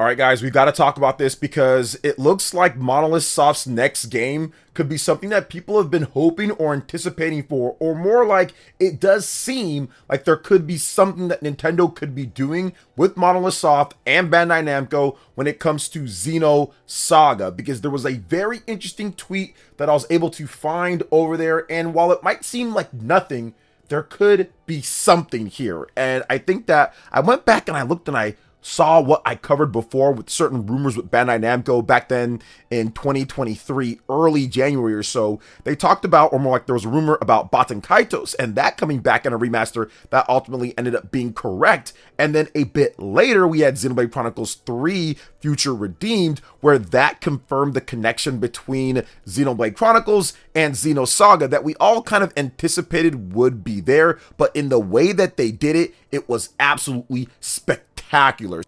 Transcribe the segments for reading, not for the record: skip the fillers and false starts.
All right, guys, we've got to talk about this because it looks like Monolith Soft's next game could be something that people have been hoping or anticipating for, or more like it does seem like there could be something that Nintendo could be doing with Monolith Soft and Bandai Namco when it comes to Xenosaga, because there was a very interesting tweet that I was able to find over there, and while it might seem like nothing, there could be something here. And I think that I went back and I looked and I saw what I covered before with certain rumors with Bandai Namco back then in 2023, early January or so. They talked about, or more like there was a rumor about Baten Kaitos and that coming back in a remaster that ultimately ended up being correct. And then a bit later, we had Xenoblade Chronicles 3 Future Redeemed, where that confirmed the connection between Xenoblade Chronicles and Xenosaga that we all kind of anticipated would be there. But in the way that they did it, it was absolutely spectacular.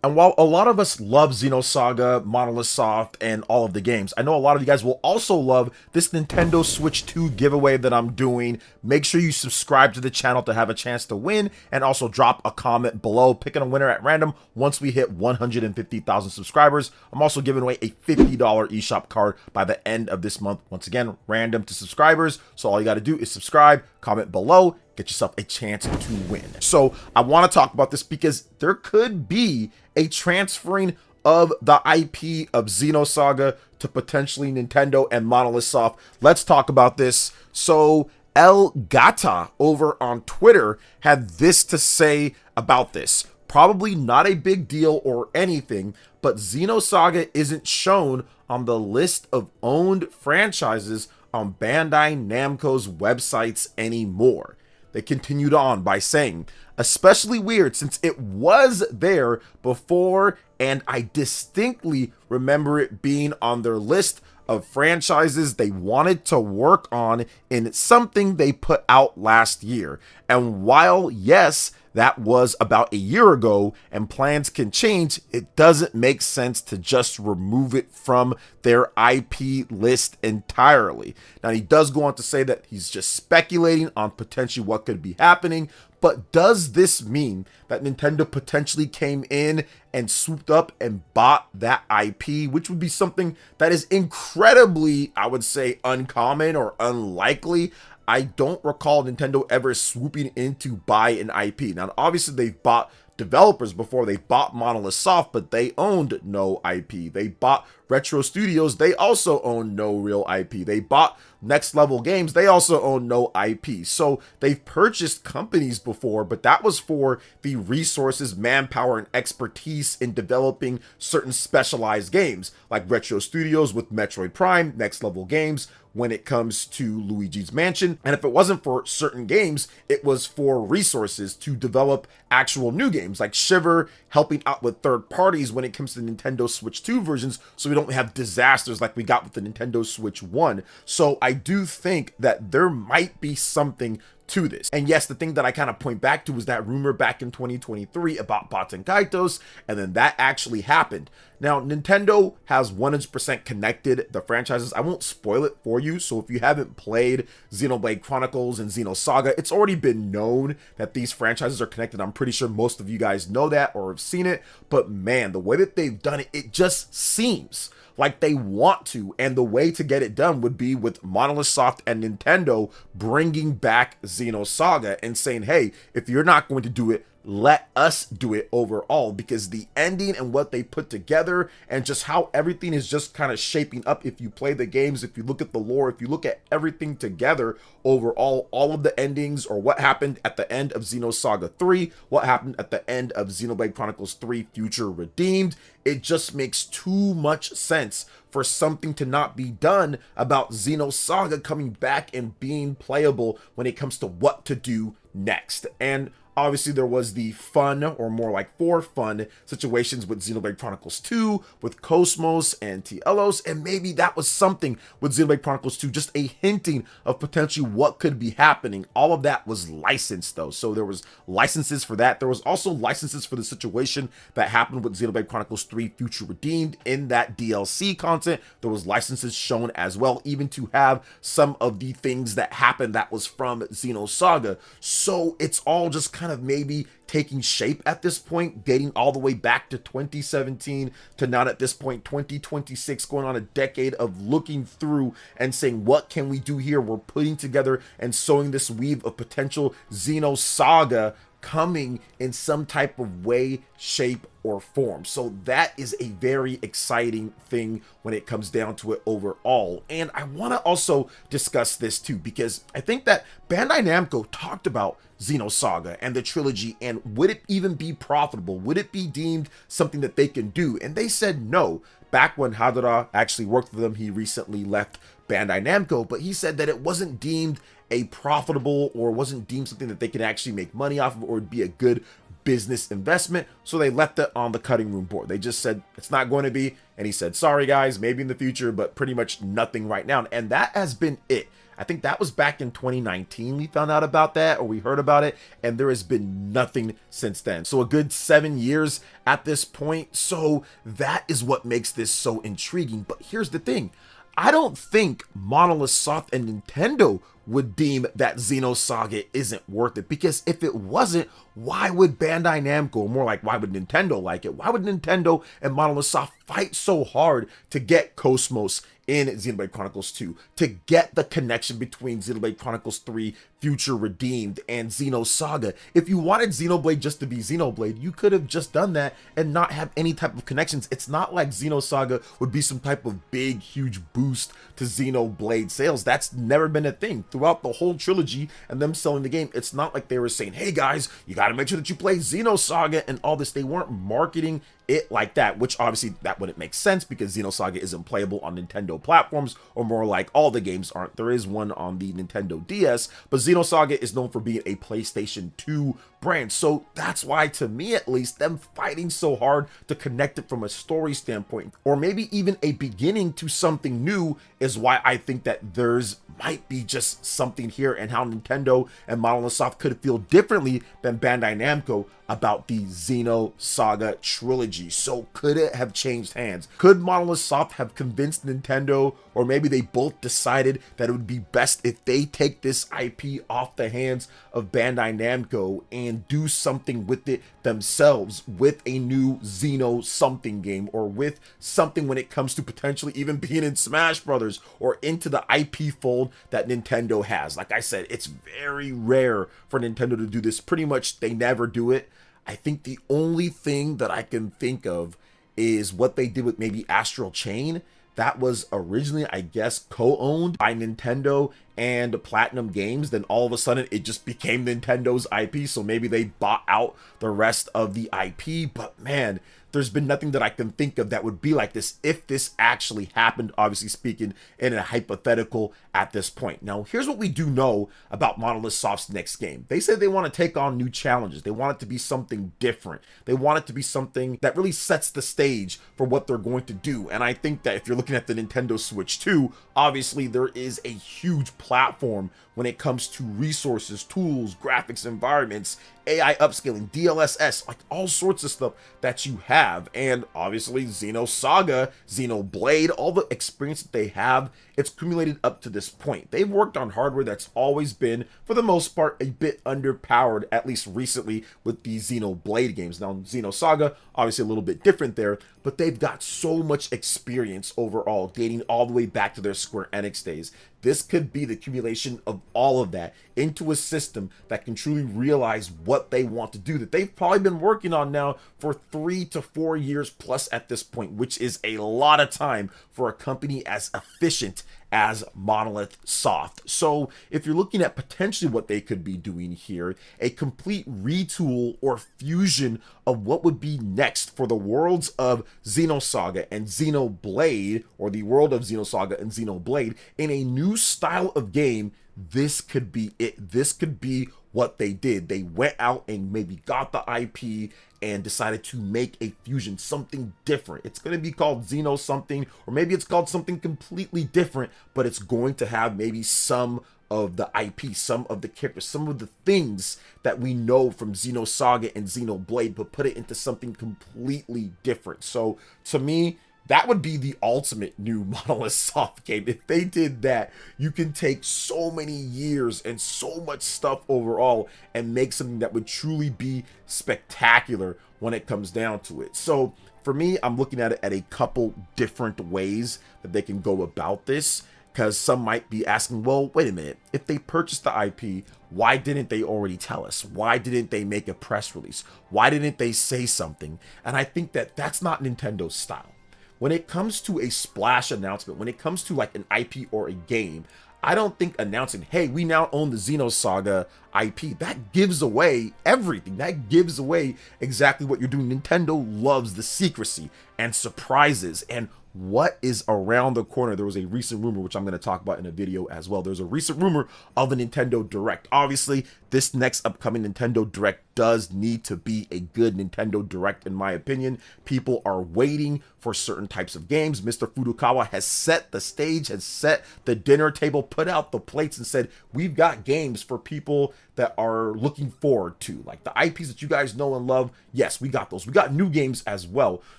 And while a lot of us love Xenosaga, Monolith Soft, and all of the games, I know a lot of you guys will also love this Nintendo Switch 2 giveaway that I'm doing. Make sure you subscribe to the channel to have a chance to win, and also drop a comment below, picking a winner at random once we hit 150,000 subscribers. I'm also giving away a $50 eShop card by the end of this month. Once again, random to subscribers. So all you got to do is subscribe, comment below, get yourself a chance to win. So I want to talk about this because there could be a transferring of the IP of Xenosaga to potentially Nintendo and Monolith Soft. Let's talk about this. So El Gata over on Twitter had this to say about this. Probably not a big deal or anything, but Xenosaga isn't shown on the list of owned franchises on Bandai Namco's websites anymore. They continued on by saying, especially weird since it was there before and I distinctly remember it being on their list of franchises they wanted to work on in something they put out last year. And while, yes, that was about a year ago and plans can change, it doesn't make sense to just remove it from their IP list entirely. Now, he does go on to say that he's just speculating on potentially what could be happening, but does this mean that Nintendo potentially came in and swooped up and bought that IP, which would be something that is incredibly, I would say, uncommon or unlikely? I don't recall Nintendo ever swooping in to buy an IP. Now, obviously, they've bought developers before. They bought Monolith Soft, but they owned no IP. They bought Retro Studios. They also owned no real IP. They bought Next Level Games. They also own no IP. So they've purchased companies before, but that was for the resources, manpower, and expertise in developing certain specialized games, like Retro Studios with Metroid Prime, Next Level Games when it comes to Luigi's Mansion. And if it wasn't for certain games, it was for resources to develop actual new games, like Shiver helping out with third parties when it comes to Nintendo Switch 2 versions, so we don't have disasters like we got with the Nintendo Switch 1. So I do think that there might be something to this. And yes, the thing that I kind of point back to was that rumor back in 2023 about Baten Kaitos, and then that actually happened. Now, Nintendo has 100% connected the franchises. I won't spoil it for you, so if you haven't played Xenoblade Chronicles and Xenosaga, it's already been known that these franchises are connected. I'm pretty sure most of you guys know that or have seen it, but man, the way that they've done it, it just seems like they want to, and the way to get it done would be with Monolith Soft and Nintendo bringing back Xenosaga and saying, hey, if you're not going to do it, let us do it overall, because the ending and what they put together and just how everything is just kind of shaping up, if you play the games, if you look at the lore, if you look at everything together overall, all of the endings, or what happened at the end of Xenosaga 3, what happened at the end of Xenoblade Chronicles 3 Future Redeemed, it just makes too much sense for something to not be done about Xenosaga coming back and being playable when it comes to what to do next. And obviously, there was the fun, or more like for fun, situations with Xenoblade Chronicles 2, with Cosmos and Tielos, and maybe that was something with Xenoblade Chronicles 2, just a hinting of potentially what could be happening. All of that was licensed, though, so there was licenses for that. There was also licenses for the situation that happened with Xenoblade Chronicles 3 Future Redeemed in that DLC content. There was licenses shown as well, even to have some of the things that happened that was from Xenosaga. So it's all just kind kind of maybe taking shape at this point, dating all the way back to 2017 to now at this point 2026, going on a decade of looking through and saying, what can we do here? We're putting together and sewing this weave of potential Xenosaga coming in some type of way, shape, or form. So that is a very exciting thing when it comes down to it overall. And I want to also discuss this too, because I think that Bandai Namco talked about Xenosaga and the trilogy, and would it even be profitable? Would it be deemed something that they can do? And they said no. Back when Hadara actually worked for them, he recently left Bandai Namco, but he said that it wasn't deemed a profitable, or wasn't deemed something that they could actually make money off of, or would be a good business investment. So they left it on the cutting room board. They just said it's not going to be, and he said, sorry guys, maybe in the future, but pretty much nothing right now. And that has been it. I think that was back in 2019 we found out about that, or we heard about it, and there has been nothing since then. So a good 7 years at this point. So that is what makes this so intriguing. But here's the thing, I don't think Monolith Soft and Nintendo would deem that Xenosaga isn't worth it, because if it wasn't, why would Bandai Namco, more like why would Nintendo like it? Why would Nintendo and Monolith Soft fight so hard to get Cosmos in Xenoblade Chronicles 2, to get the connection between Xenoblade Chronicles 3, Future Redeemed, and Xenosaga? If you wanted Xenoblade just to be Xenoblade, you could have just done that and not have any type of connections. It's not like Xenosaga would be some type of big, huge boost to Xenoblade sales. That's never been a thing. Throughout the whole trilogy and them selling the game, it's not like they were saying, hey guys, you gotta make sure that you play Xenosaga and all this. They weren't marketing it like that, which obviously that wouldn't make sense, because Xenosaga isn't playable on Nintendo platforms, or more like all the games aren't. There is one on the Nintendo DS, but Xenosaga is known for being a PlayStation 2 brand. So that's why, to me at least, them fighting so hard to connect it from a story standpoint, or maybe even a beginning to something new, is why I think that there's might be just something here, and how Nintendo and Monolith Soft could feel differently than Bandai Namco about the Xenosaga trilogy. So could it have changed hands? Could Monolith Soft have convinced Nintendo, or maybe they both decided that it would be best if they take this IP off the hands of Bandai Namco and do something with it themselves, with a new Xeno something game, or with something when it comes to potentially even being in Smash Brothers, or into the IP fold that Nintendo has. Like I said, it's very rare for Nintendo to do this. Pretty much they never do it. I think the only thing that I can think of is what they did with maybe Astral Chain. That was originally, I guess, co-owned by Nintendo and Platinum Games. Then all of a sudden it just became Nintendo's IP, so maybe they bought out the rest of the IP. But man, there's been nothing that I can think of that would be like this if this actually happened, obviously speaking in a hypothetical at this point. Now, here's what we do know about Monolith Soft's next game. They said they want to take on new challenges. They want it to be something different. They want it to be something that really sets the stage for what they're going to do. And I think that if you're looking at the Nintendo Switch 2, obviously there is a huge platform when it comes to resources, tools, graphics, environments, AI upscaling, DLSS, like all sorts of stuff that you have. And obviously Xenosaga, Xenoblade, all the experience that they have, it's accumulated up to this point. They've worked on hardware that's always been, for the most part, a bit underpowered, at least recently with the Xenoblade games. Now, Xenosaga, obviously a little bit different there, but they've got so much experience overall, dating all the way back to their Square Enix days. This could be the accumulation of all of that into a system that can truly realize what they want to do, that they've probably been working on now for 3 to 4 years plus at this point, which is a lot of time for a company as efficient as Monolith Soft. So if you're looking at potentially what they could be doing here, a complete retool or fusion of what would be next for the worlds of Xenosaga and Xenoblade, or the world of Xenosaga and Xenoblade, in a new style of game, this could be it. This could be what they did. They went out and maybe got the IP and decided to make a fusion, something different. It's going to be called Xeno something, or maybe it's called something completely different, but it's going to have maybe some of the IP, some of the characters, some of the things that we know from Xenosaga and Xenoblade, but put it into something completely different. So to me, That would be the ultimate new Monolith Soft game. If they did that, you can take so many years and so much stuff overall and make something that would truly be spectacular when it comes down to it. So for me, I'm looking at it at a couple different ways that they can go about this, because some might be asking, well, wait a minute, if they purchased the IP, why didn't they already tell us? Why didn't they make a press release? Why didn't they say something? And I think that that's not Nintendo's style. When it comes to a splash announcement, when it comes to like an IP or a game, I don't think announcing, hey, we now own the Xenosaga IP, that gives away everything. That gives away exactly what you're doing. Nintendo loves the secrecy and surprises and what is around the corner. There was a recent rumor, which I'm going to talk about in a video as well. There's a recent rumor of a Nintendo Direct. Obviously, this next upcoming Nintendo Direct does need to be a good Nintendo Direct, in my opinion. People are waiting for certain types of games. Mr. Furukawa has set the stage, has set the dinner table, put out the plates, and said, we've got games for people that are looking forward to. Like the IPs that you guys know and love, yes, we got those. We got new games as well.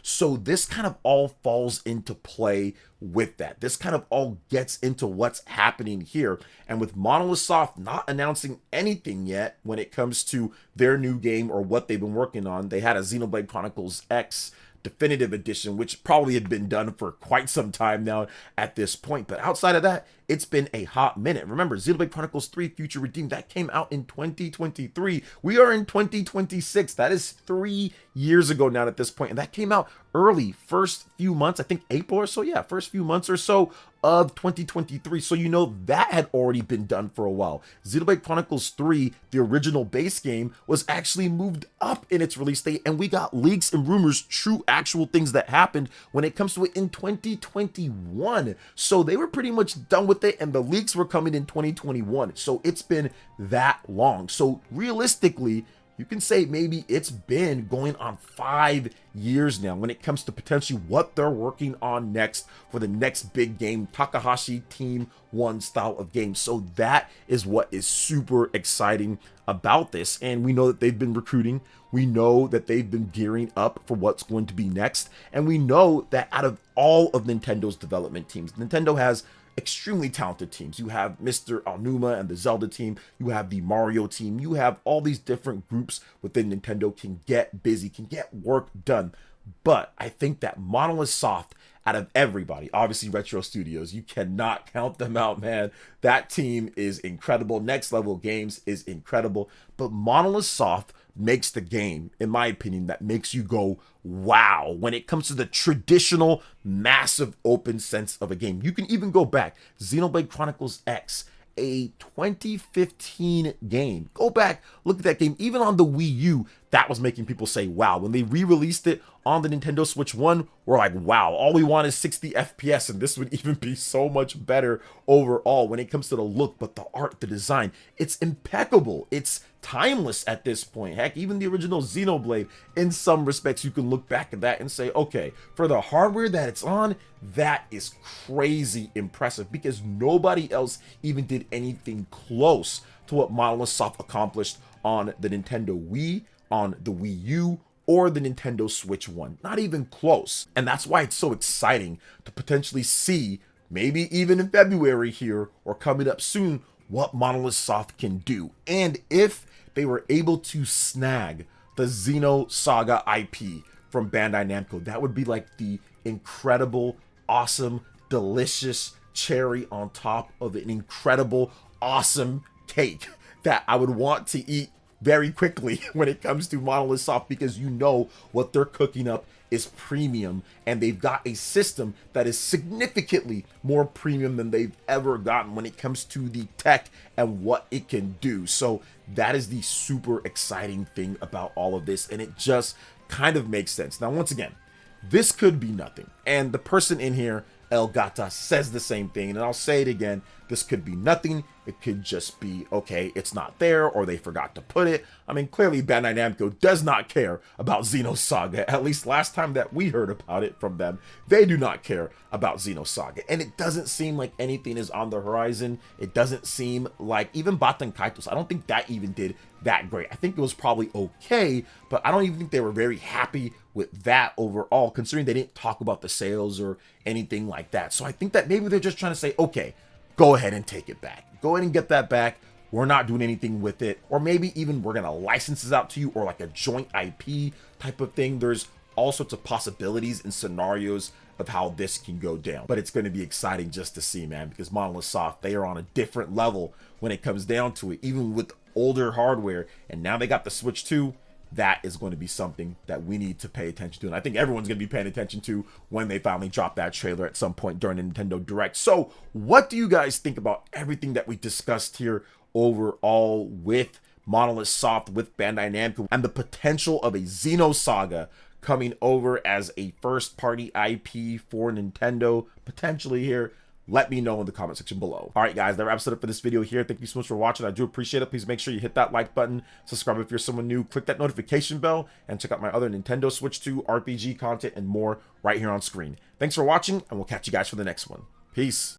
So this kind of all falls into play with that. This kind of all gets into what's happening here. And with Monolith Soft not announcing anything yet when it comes to their new game or what they've been working on, they had a Xenoblade Chronicles X Definitive Edition, which probably had been done for quite some time now at this point. But outside of that, it's been a hot minute. Remember, Xenoblade Chronicles 3 Future Redeemed, that came out in 2023. We are in 2026. That is 3 years ago now at this point. And that came out early, first few months, I think April or so. Yeah, first few months or so of 2023. So you know that had already been done for a while. Xenoblade Chronicles 3, the original base game, was actually moved up in its release date, and we got leaks and rumors, true actual things that happened when it comes to it in 2021. So they were pretty much done with it, and the leaks were coming in 2021. So it's been that long. So realistically, you can say maybe it's been going on 5 years now when it comes to potentially what they're working on next for the next big game, Takahashi Team 1 style of game. So that is what is super exciting about this. And we know that they've been recruiting. We know that they've been gearing up for what's going to be next. And we know that out of all of Nintendo's development teams, Nintendo has extremely talented teams. You have Mr. Aonuma and the Zelda team. You have the Mario team. You have all these different groups within Nintendo can get busy, can get work done. But I think that Monolith Soft, out of everybody, obviously Retro Studios, you cannot count them out, man. That team is incredible. Next Level Games is incredible. But Monolith Soft makes the game, in my opinion, that makes you go, wow, when it comes to the traditional massive open sense of a game. You can even go back, Xenoblade Chronicles X, a 2015 game. Go back, look at that game. Even on the Wii U, that was making people say, wow. When they re-released it on the Nintendo Switch 1, we're like, wow, all we want is 60 FPS, and this would even be so much better overall when it comes to the look, but the art, the design, it's impeccable. It's timeless at this point. Heck, even the original Xenoblade, in some respects, you can look back at that and say, okay, for the hardware that it's on, that is crazy impressive, because nobody else even did anything close to what Monolith Soft accomplished on the Nintendo Wii, on the Wii U, or the Nintendo Switch 1. Not even close. And that's why it's so exciting to potentially see, maybe even in February here, or coming up soon, what Monolith Soft can do. And if they were able to snag the Xenosaga IP from Bandai Namco, that would be like the incredible, awesome, delicious cherry on top of an incredible, awesome cake that I would want to eat very quickly when it comes to Monolith Soft, because you know what they're cooking up is premium, and they've got a system that is significantly more premium than they've ever gotten when it comes to the tech and what it can do. So that is the super exciting thing about all of this, and it just kind of makes sense. Now, once again, this could be nothing, and the person in here, El Gata, says the same thing, and I'll say it again, this could be nothing. It could just be, okay, it's not there, or they forgot to put it. I mean, clearly Bandai Namco does not care about Xenosaga. At least last time that we heard about it from them, they do not care about Xenosaga. And it doesn't seem like anything is on the horizon. It doesn't seem like, even Baten Kaitos, I don't think that even did that great. I think it was probably okay, but I don't even think they were very happy with that overall, considering they didn't talk about the sales or anything like that. So I think that maybe they're just trying to say, okay, go ahead and take it back. Go ahead and get that back. We're not doing anything with it. Or maybe even we're going to license this out to you, or like a joint IP type of thing. There's all sorts of possibilities and scenarios of how this can go down. But it's going to be exciting just to see, man, because Monolith Soft, they are on a different level when it comes down to it, even with older hardware. And now they got the Switch 2. That is going to be something that we need to pay attention to. And I think everyone's going to be paying attention to when they finally drop that trailer at some point during the Nintendo Direct. So what do you guys think about everything that we discussed here overall with Monolith Soft, with Bandai Namco, and the potential of a Xenosaga coming over as a first-party IP for Nintendo potentially here? Let me know in the comment section below. All right, guys, that wraps it up for this video here. Thank you so much for watching. I do appreciate it. Please make sure you hit that like button, subscribe if you're someone new, click that notification bell, and check out my other Nintendo Switch 2 RPG content and more right here on screen. Thanks for watching, and we'll catch you guys for the next one. Peace.